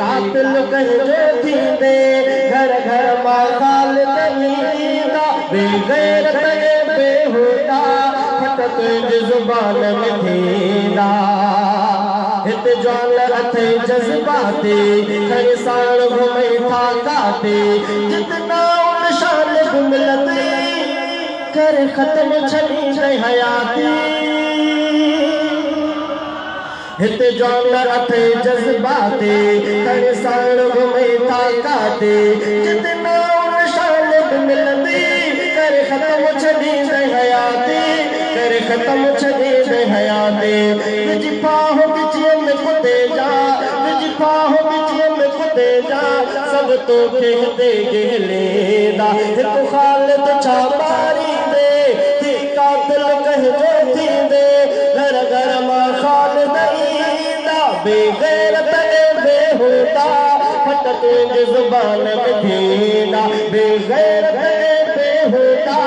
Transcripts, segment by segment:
कातिल कहिजो थींदे घर घर मां ख़ालिद ईंदा बेग़ैरत बेहुदा फट तुंहिंजी ज़ुबान में थींदा हिते जवान अथई जज़्बाते खणी साण घुमई था काते जितना निशान मिलंदे कर ख़त्म छॾींदे हयाती हिते जवान अथई जज़्बाते खणी साण घुमई था काते जितना निशान मिलंदे कर ख़त्म छॾींदे हयाती कर ख़त्म छॾींदे हयाती विझ पाहो बिचीअ में खुदे जा विझ पाहो बिचीअ में खुदे जा सब तोखे हिते गिलेंदा हिकु ख़ालिद छा मारींदे थी कातिल कहिजो थींदे घर घर मां ख़ालिद ईंदा बेग़ैरत बेहुदा फट तुंहिंजी ज़ुबान में थींदा बेग़ैरत बेहुदा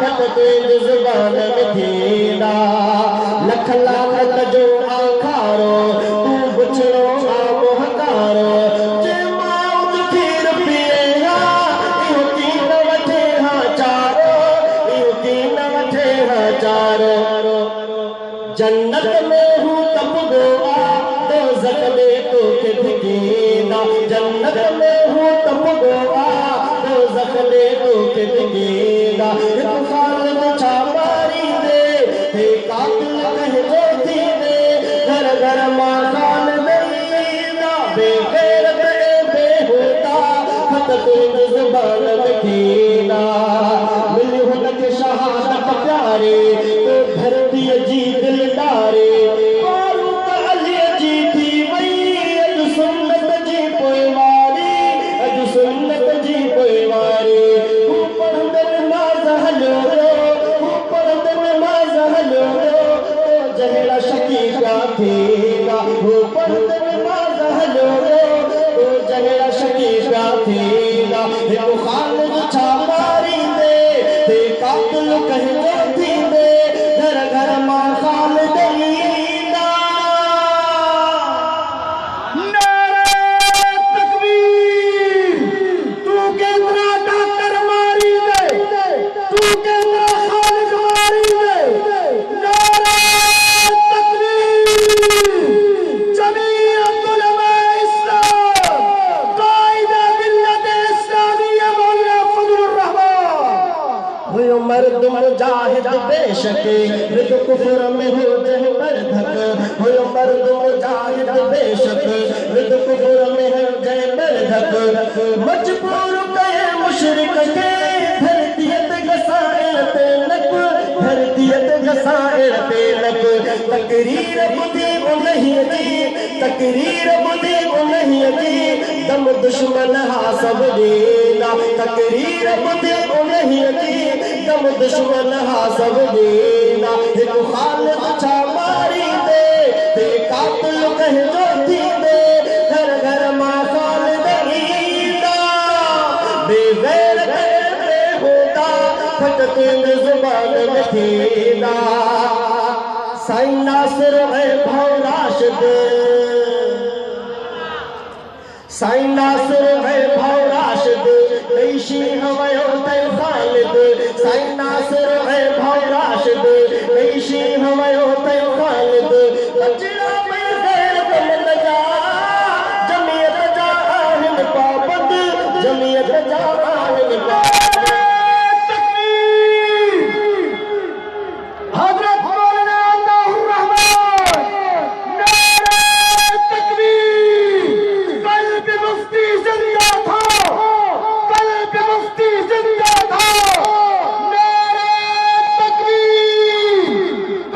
फट तुंहिंजी ज़ुबान में थींदा लख लानत जो आखारो तू बुछड़ो आबो हकारो जे मौत खीर पिए हा इहो कीन वठे हा चारो इहो कीन वठे हा चारो जन्नत में हू तपदो आ दोज़ख में तोखे धिकींदा जन्नत में हू तपदो आ दोज़ख में तोखे धिकींदा हिकु ख़ालिद छा मारींदे हे कातिल कहिजो थींदे घर घर मां ख़ालिद ईंदा बेग़ैरत बेहुदा फट तुंहिंजी ज़ुबान में थींदा मिली हुनखे शहादत प्यारे तो धरतीअ जी दिलदारे फारूक अलीअ जी थी वई अॼु सुन्नत जी पोइवारी अॼु सुन्नत जी पोइवारी हू पढ़ंदे नमाज़ हलियो वियो हू पढ़ंदे नमाज़ हलियो वियो जहिड़ा शकीका थींदा हू पढ़ंदे नमाज़ हलियो वियो जहिड़ा शकीका थींदा हिकु ख़ालिद छा मारींदे ते कातिल कहिजो थींदे घर घर मां ख़ालिद ईंदा नारे तकबीर तू केतिरा डॉक्टर मारींदे तू केतिरा ख़ालिद मारींदे नारे तकबीर जमीयत उलमा इस्लाम क़ाइद मिल्लत इस्लामिया मौलाना फज़लुर रहमान हुयो मर्द मुजाहिद बेशक रिद कुफ्र में हो जह मरधक हुयो मर्द मुजाहिद बेशक रिद कुफ्र में हो जह मरधक मजबूर कए मुशरिक के धरतीयत गसाइण पे नक धरतीयत गसाइण पे नक तकरीर बुधी उन्हीं जी तकरीर बुधी उन्हीं जी दम दुश्मन हा सब देना तकरीर बुधी उन्हीं जी दम दुश्मन हा सब देना हिकु ख़ालिद छा मारींदे ते कातिल कहिजो थींदे घर घर मां ख़ालिद ईंदा बेग़ैरत बेहुदा फट तुंहिंजी ज़ुबान में थींदा साईं नासिर ऐं भाउ राशिद साईं नासिर ऐं भाउ राशिद ॾेई शींहं वियो तंहिं ख़ालिद साईं नासिर ऐं भाउ राशिद ॾेई शींहं वियो तंहिं ख़ालिद बचड़ा में ग़ैरत मन जा जमीयत जा आहिनि पाबंद जमीयत जा आहिनि पाबंद हज़रत मौलाना अताउर रहमान नारे तकबीर कल्ब मुफ्ती जिंदा था कल्ब मुफ्ती जिंदा था नारे तकबीर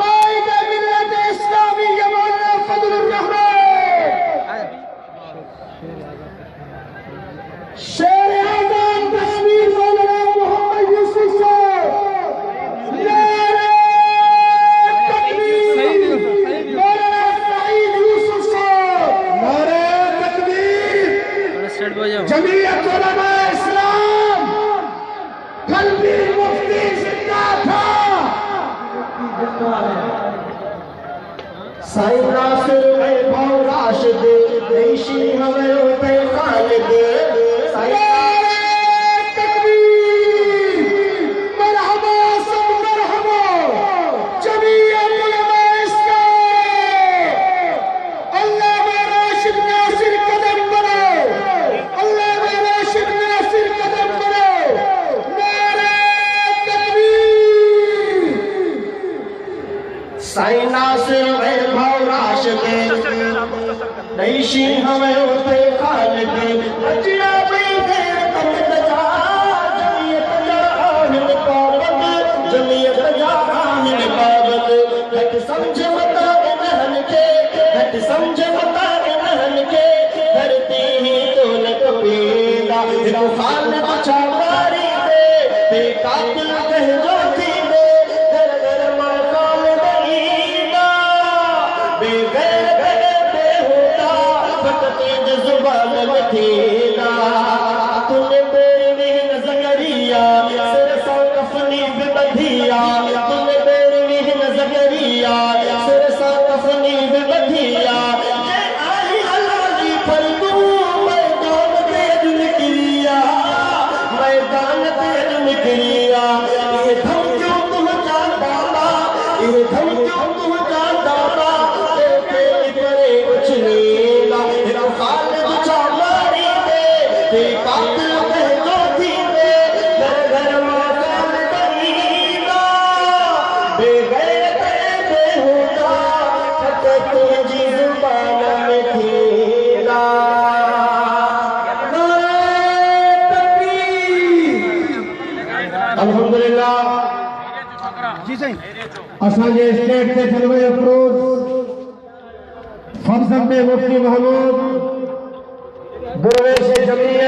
क़ाइद मिल्लत इस्लामिया मौलाना फज़लुर रहमान शेर आज़म कश्मीर मौलाना मोहम्मद यूसुफ साहब नारे तकबीर मौलाना सईद यूसुफ साहब नारे तकबीर जमीयत उलमा इस्लाम कल्बी मुफ्ती जिंदा था साईं नासिर ऐं भाउ राशिद ॾेई शींहं वियो ऐशी हमें उते खालिद बचड़ा भी देर तक दजा जमियत जा आहिन पाबंद जमियत जा आहिन पाबंद घट समझ मता इन्हन के घट समझ मता इन्हन के धरती ही तो न कपेला हिकु खालिद छा मारी दे कातिल कह जो थी दे घर घर मां खालिद ईंदा बेगैर बेहुदा फकते जुबान में थीदा तूने बेरवीन ज़करिया सिर सां कफनी भी बधिया तूने बेरवीन ज़करिया सिर सां कफनी भी बधिया जे आई अल्लाह जी पर तू मैदान ते अज निकरिया मैदान ते अज निकरिया ये धमकियों तुम चाहता ये धमकियों तुम चाहता तेरे परे कुछ नीला हिकु खालिद छा मारी दे कातिल कह जो थी दे घर घर मां खालिद ईंदा बेगैर बेहुदा फकत तुंहिंजी ज़ुबान में थींदा अल्हम्दुलिल्लाह जी साईं असांजे स्टेट के जलवे अफरोज फरसत मुफ्ती महमूद दुर्वेश जमीयत